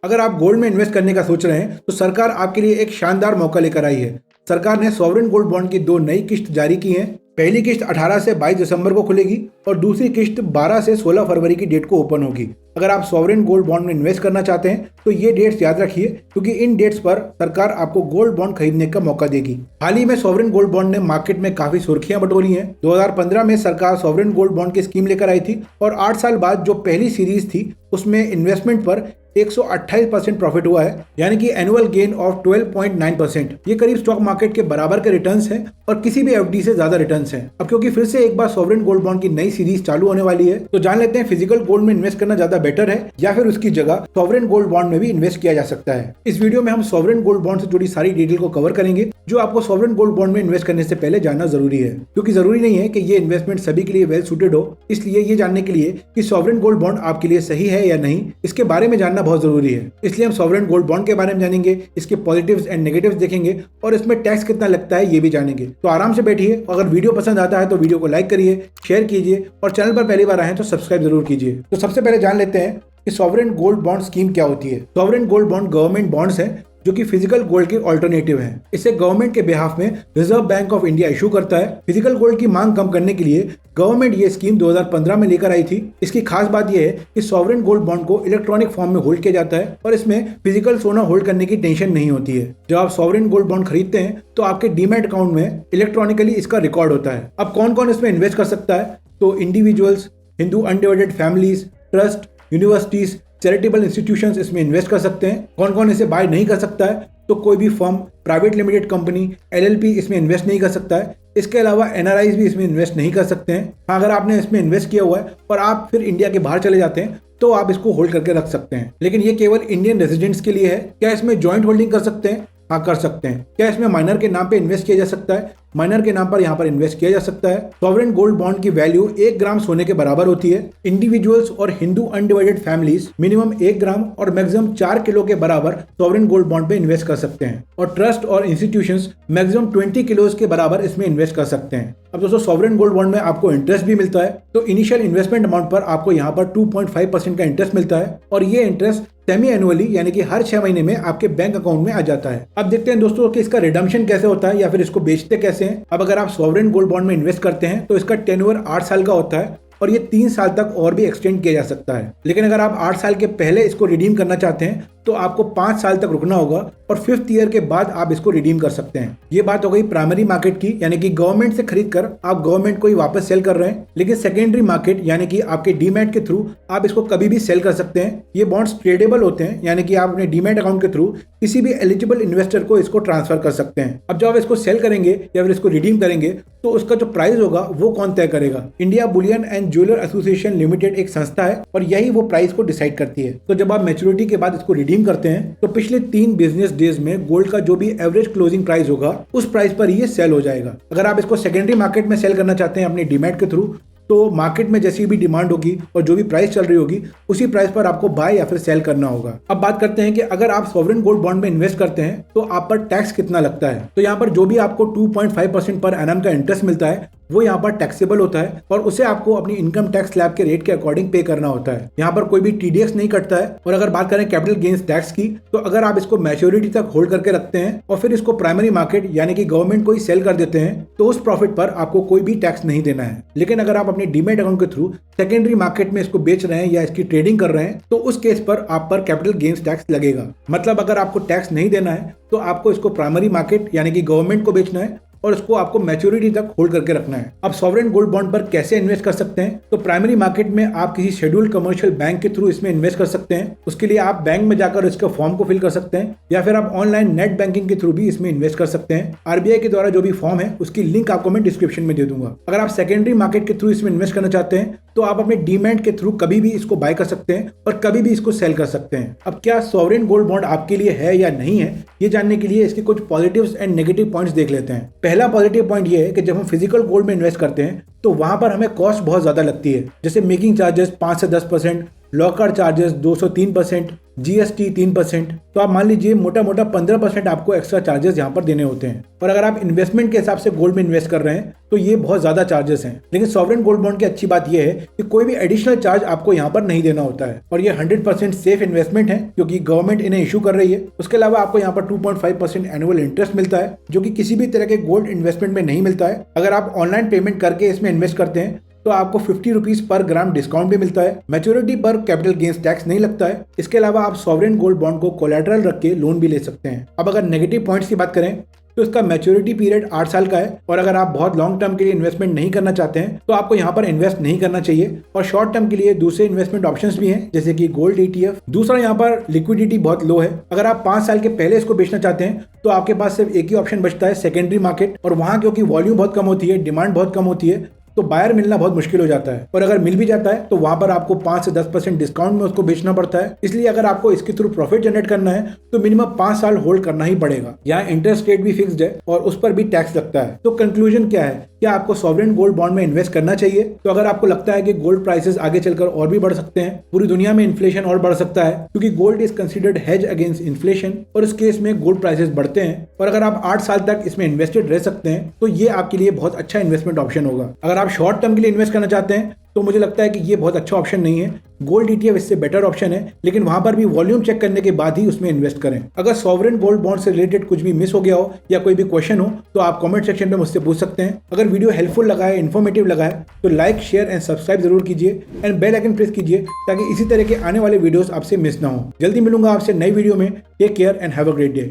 अगर आप गोल्ड में इन्वेस्ट करने का सोच रहे हैं तो सरकार आपके लिए एक शानदार मौका लेकर आई है। सरकार ने सॉवरेन गोल्ड बॉन्ड की 2 नई किस्त जारी की हैं। पहली किस्त 18 से 22 दिसंबर को खुलेगी और दूसरी किस्त 12 से 16 फरवरी की डेट को ओपन होगी। अगर आप सॉवरेन गोल्ड बॉन्ड में इन्वेस्ट करना चाहते हैं तो ये डेट्स याद रखिए, क्योंकि इन डेट्स पर सरकार आपको गोल्ड बॉन्ड खरीदने का मौका देगी। हाल ही में सॉवरेन गोल्ड बॉन्ड ने मार्केट में काफी सुर्खियां बटोरी हैं। 2015 में सरकार सॉवरेन गोल्ड बॉन्ड की स्कीम लेकर आई थी और 8 साल बाद जो पहली सीरीज थी उसमें इन्वेस्टमेंट पर 128% प्रॉफिट हुआ है, यानी कि एनुअल गेन ऑफ 12.9%। ये करीब स्टॉक मार्केट के बराबर के रिटर्न्स हैं और किसी भी एफडी से ज्यादा रिटर्न्स हैं। अब क्योंकि फिर से एक बार सॉवरेन गोल्ड बॉन्ड की नई सीरीज चालू होने वाली है, तो जान लेते हैं फिजिकल गोल्ड में इन्वेस्ट करना ज्यादा बेटर है या फिर उसकी जगह सॉवरेन गोल्ड बॉन्ड में भी इन्वेस्ट किया जा सकता है। इस वीडियो में हम सॉवरेन गोल्ड बॉन्ड से जुड़ी सारी डिटेल को कवर करेंगे जो आपको सॉवरेन गोल्ड बॉन्ड में इन्वेस्ट करने से पहले जानना जरूरी है, क्योंकि जरूरी नहीं है कि ये इन्वेस्टमेंट सभी के लिए वेल सूटेड हो। इसलिए ये जानने के लिए कि सॉवरेन गोल्ड बॉन्ड आपके लिए सही है या नहीं, इसके बारे में जानना बहुत जरूरी है। इसलिए हम सॉवरेन गोल्ड बॉन्ड के बारे में जानेंगे, इसके पॉजिटिव्स एंड नेगेटिव्स देखेंगे और इसमें टैक्स कितना लगता है ये भी जानेंगे। तो आराम से बैठिए। अगर वीडियो पसंद आता है तो वीडियो को लाइक करिए, शेयर कीजिए और चैनल पर पहली बार आए तो सब्सक्राइब जरूर कीजिए। तो सबसे पहले जान लेते हैं कि सॉवरेन गोल्ड बॉन्ड स्कीम क्या होती है। Sovereign gold bond government bonds हैं जो कि फिजिकल गोल्ड के ऑल्टरनेटिव हैं। इसे गवर्नमेंट के बिहाफ में reserve bank of India issue करता है। फिजिकल गोल्ड की मांग कम करने के लिए गवर्नमेंट ये स्कीम 2015 में लेकर आई थी। इसकी खास बात यह है कि सॉवरेन गोल्ड बॉन्ड को इलेक्ट्रॉनिक फॉर्म में होल्ड किया जाता है और इसमें फिजिकल सोना होल्ड करने की टेंशन नहीं होती है। जब आप सॉवरेन गोल्ड बॉन्ड खरीदते हैं तो आपके डीमैट अकाउंट में इलेक्ट्रॉनिकली इसका रिकॉर्ड होता है। अब कौन कौन इसमें इन्वेस्ट कर सकता है? तो individuals, Hindu undivided families, trust, universities, charitable institutions इसमें इन्वेस्ट कर सकते हैं। कौन कौन इसे बाय नहीं कर सकता है? तो कोई भी firm, private limited company, LLP इसमें इन्वेस्ट नहीं कर सकता है। इसके अलावा एनआरआईज भी इसमें इन्वेस्ट नहीं कर सकते हैं। हाँ, अगर आपने इसमें इन्वेस्ट किया हुआ है और आप फिर इंडिया के बाहर चले जाते हैं तो आप इसको होल्ड करके रख सकते हैं, लेकिन ये केवल इंडियन रेजिडेंट्स के लिए है। क्या इसमें जॉइंट होल्डिंग कर सकते हैं? हाँ, कर सकते हैं। क्या इसमें माइनर के नाम पे इन्वेस्ट किया जा सकता है? माइनर के नाम पर यहाँ पर इन्वेस्ट किया जा सकता है। सॉवरेन गोल्ड बॉन्ड की वैल्यू 1 ग्राम सोने के बराबर होती है। इंडिविजुअल्स और हिंदू अनडिवाइडेड फैमिलीज मिनिमम 1 ग्राम और मैक्सिमम 4 किलो के बराबर सॉवरेन गोल्ड बॉन्ड पे इन्वेस्ट कर सकते हैं और ट्रस्ट और इंस्टीट्यूशंस मैक्सिमम 20 किलो के बराबर इसमें इन्वेस्ट कर सकते हैं। अब दोस्तों, सॉवरेन गोल्ड बॉन्ड में आपको इंटरेस्ट भी मिलता है। तो इनिशियल इन्वेस्टमेंट अमाउंट पर आपको यहाँ पर 2.5% का इंटरेस्ट मिलता है और ये इंटरेस्ट सेमी एनुअली यानी कि हर 6 महीने में आपके बैंक अकाउंट में आ जाता है। अब देखते हैं दोस्तों कि इसका रिडम्पशन कैसे होता है या फिर इसको बेचते कैसे हैं। अब अगर आप सॉवरेन गोल्ड बॉन्ड में इन्वेस्ट करते हैं तो इसका टेन्योर 8 साल का होता है और ये 3 साल तक और भी एक्सटेंड किया जा सकता है। लेकिन अगर आप 8 साल के पहले इसको रिडीम करना चाहते हैं तो आपको 5 साल तक रुकना होगा और 5th ईयर के बाद आप इसको रिडीम कर सकते हैं। ये बात हो गई प्राइमरी मार्केट की, यानी कि गवर्नमेंट से खरीद कर आप गवर्नमेंट को ही वापस सेल कर रहे हैं। लेकिन सेकेंडरी मार्केट यानी कि आपके डीमैट के थ्रू आप इसको कभी भी सेल कर सकते हैं। ये बॉन्ड्स ट्रेडेबल होते हैं, यानी कि आप अपने डीमैट अकाउंट के थ्रू किसी भी एलिजिबल इन्वेस्टर को इसको ट्रांसफर कर सकते हैं। अब जब आप इसको सेल करेंगे या फिर इसको रिडीम करेंगे तो उसका जो प्राइस होगा वो कौन तय करेगा? India Boolean and jeweller association limited एक संस्था है और यही वो प्राइस को डिसाइड करती है। तो जब आप मैच्योरिटी के बाद इसको रिडीम करते हैं तो पिछले 3 बिजनेस डेज में गोल्ड का जो भी एवरेज क्लोजिंग प्राइस होगा उस प्राइस पर ये सेल हो जाएगा। अगर आप इसको सेकेंडरी मार्केट में सेल करना चाहते हैं अपने डीमैट के थ्रू तो मार्केट में जैसी भी डिमांड होगी और जो भी प्राइस चल रही होगी उसी प्राइस पर आपको बाय या फिर सेल करना होगा। अब बात करते हैं कि अगर आप सॉवरेन गोल्ड बॉन्ड में इन्वेस्ट करते हैं तो आप पर टैक्स कितना लगता है। तो यहाँ पर जो भी आपको 2.5% पर एनम का इंटरेस्ट मिलता है वो यहाँ पर टैक्सेबल होता है और उसे आपको अपनी इनकम टैक्स स्लैब के रेट के अकॉर्डिंग पे करना होता है। यहाँ पर कोई भी टीडीएस नहीं कटता है। और अगर बात करें कैपिटल गेन्स टैक्स की, तो अगर आप इसको मैच्योरिटी तक होल्ड करके रखते हैं और फिर इसको प्राइमरी मार्केट यानी कि गवर्नमेंट को ही सेल कर देते हैं तो उस प्रॉफिट पर आपको कोई भी टैक्स नहीं देना है। लेकिन अगर आप अपने डीमैट अकाउंट के थ्रू सेकेंडरी मार्केट में इसको बेच रहे हैं या इसकी ट्रेडिंग कर रहे हैं तो उस केस पर आप पर कैपिटल गेन्स टैक्स लगेगा। मतलब अगर आपको टैक्स नहीं देना है तो आपको इसको प्राइमरी मार्केट यानी कि गवर्नमेंट को बेचना है और इसको आपको मैच्योरिटी तक होल्ड करके रखना है। अब सॉवरेन गोल्ड बॉन्ड पर कैसे इन्वेस्ट कर सकते हैं? तो प्राइमरी मार्केट में आप किसी शेड्यूल्ड कमर्शियल बैंक के थ्रू इसमें इन्वेस्ट कर सकते हैं। उसके लिए आप बैंक में जाकर इसका फॉर्म को फिल कर सकते हैं या फिर आप ऑनलाइन नेट बैंकिंग के थ्रू भी इसमें इन्वेस्ट कर सकते हैं। आरबीआई के द्वारा जो भी फॉर्म है उसकी लिंक आपको मैं डिस्क्रिप्शन में दे दूंगा। अगर आप सेकेंडरी मार्केट के थ्रू इसमें इन्वेस्ट करना चाहते हैं तो आप अपने डीमैट के थ्रू कभी भी इसको बाय कर सकते हैं और कभी भी इसको सेल कर सकते हैं। अब क्या सॉवरेन गोल्ड बॉन्ड आपके लिए है या नहीं है, ये जानने के लिए इसके कुछ पॉजिटिव्स एंड नेगेटिव पॉइंट्स देख लेते हैं। पहला पॉजिटिव पॉइंट ये है कि जब हम फिजिकल गोल्ड में इन्वेस्ट करते हैं तो वहां पर हमें कॉस्ट बहुत ज्यादा लगती है, जैसे मेकिंग चार्जेस 5 से 10%, लॉकर चार्जेस 2 से 3%, GST 3%, तो आप मान लीजिए मोटा मोटा 15% आपको एक्स्ट्रा चार्जेस यहाँ पर देने होते हैं। और अगर आप इन्वेस्टमेंट के हिसाब से गोल्ड में इन्वेस्ट कर रहे हैं तो ये बहुत ज्यादा चार्जेस हैं। लेकिन सॉवरेन गोल्ड बॉन्ड की अच्छी बात यह है कि कोई भी एडिशनल चार्ज आपको यहाँ पर नहीं देना होता है और ये 100% सेफ इन्वेस्टमेंट है क्योंकि गवर्नमेंट इन्हें इशू कर रही है। उसके अलावा आपको यहाँ पर 2.5% एनुअल इंटरेस्ट मिलता है जो कि किसी भी तरह के गोल्ड इन्वेस्टमेंट में नहीं मिलता है। अगर आप ऑनलाइन पेमेंट करके इसमें इन्वेस्ट करते हैं तो आपको 50 रुपीज पर ग्राम डिस्काउंट भी मिलता है। मैच्योरिटी पर कैपिटल गेन्स टैक्स नहीं लगता है। इसके अलावा आप सॉवरेन गोल्ड बॉन्ड को कोलैटरल रख के लोन भी ले सकते हैं। अब अगर नेगेटिव पॉइंट्स की बात करें तो इसका मैच्योरिटी पीरियड 8 साल का है और अगर आप बहुत लॉन्ग टर्म के लिए इन्वेस्टमेंट नहीं करना चाहते हैं तो आपको यहाँ पर इन्वेस्ट नहीं करना चाहिए। और शॉर्ट टर्म के लिए दूसरे इन्वेस्टमेंट ऑप्शंस भी हैं जैसे कि गोल्ड ETF। दूसरा, यहाँ पर लिक्विडिटी बहुत लो है। अगर आप 5 साल के पहले इसको बेचना चाहते हैं तो आपके पास सिर्फ एक ही ऑप्शन बचता है, सेकेंडरी मार्केट। और वहाँ क्योंकि वॉल्यूम बहुत कम होती है, डिमांड बहुत कम होती है, तो बायर मिलना बहुत मुश्किल हो जाता है। और अगर मिल भी जाता है तो वहां पर आपको 5 से 10% डिस्काउंट में उसको बेचना पड़ता है। इसलिए अगर आपको इसके थ्रू प्रॉफिट जनरेट करना है तो मिनिमम 5 साल होल्ड करना ही पड़ेगा। यहाँ इंटरेस्ट रेट भी फिक्स्ड है और उस पर भी टैक्स लगता है। तो कंक्लूजन क्या है, क्या आपको सॉवरेन गोल्ड बॉन्ड में इन्वेस्ट करना चाहिए? तो अगर आपको लगता है कि गोल्ड प्राइसेस आगे चलकर और भी बढ़ सकते हैं, पूरी दुनिया में इन्फ्लेशन और बढ़ सकता है क्योंकि gold is considered hedge against inflation और इस केस में गोल्ड प्राइसेस बढ़ते हैं, और अगर आप 8 साल तक इसमें इन्वेस्टेड रह सकते हैं तो ये आपके लिए बहुत अच्छा इन्वेस्टमेंट ऑप्शन होगा। अगर आप शॉर्ट टर्म के लिए इन्वेस्ट करना चाहते हैं तो मुझे लगता है कि ये बहुत अच्छा ऑप्शन नहीं है। गोल्ड ETF इससे बेटर ऑप्शन है, लेकिन वहां पर भी वॉल्यूम चेक करने के बाद ही उसमें इन्वेस्ट करें। अगर सॉवरेन गोल्ड बॉन्ड से रिलेटेड कुछ भी मिस हो गया हो या कोई भी क्वेश्चन हो तो आप कमेंट सेक्शन में मुझसे पूछ सकते हैं। अगर वीडियो हेल्पफुल लगा है, इन्फॉर्मेटिव लगा है तो लाइक, शेयर एंड सब्सक्राइब जरूर कीजिए एंड बेल आइकन प्रेस कीजिए ताकि इसी तरह के आने वाले वीडियोस आपसे मिस ना हो। जल्दी मिलूंगा आपसे नई वीडियो में। Take care and have a great day.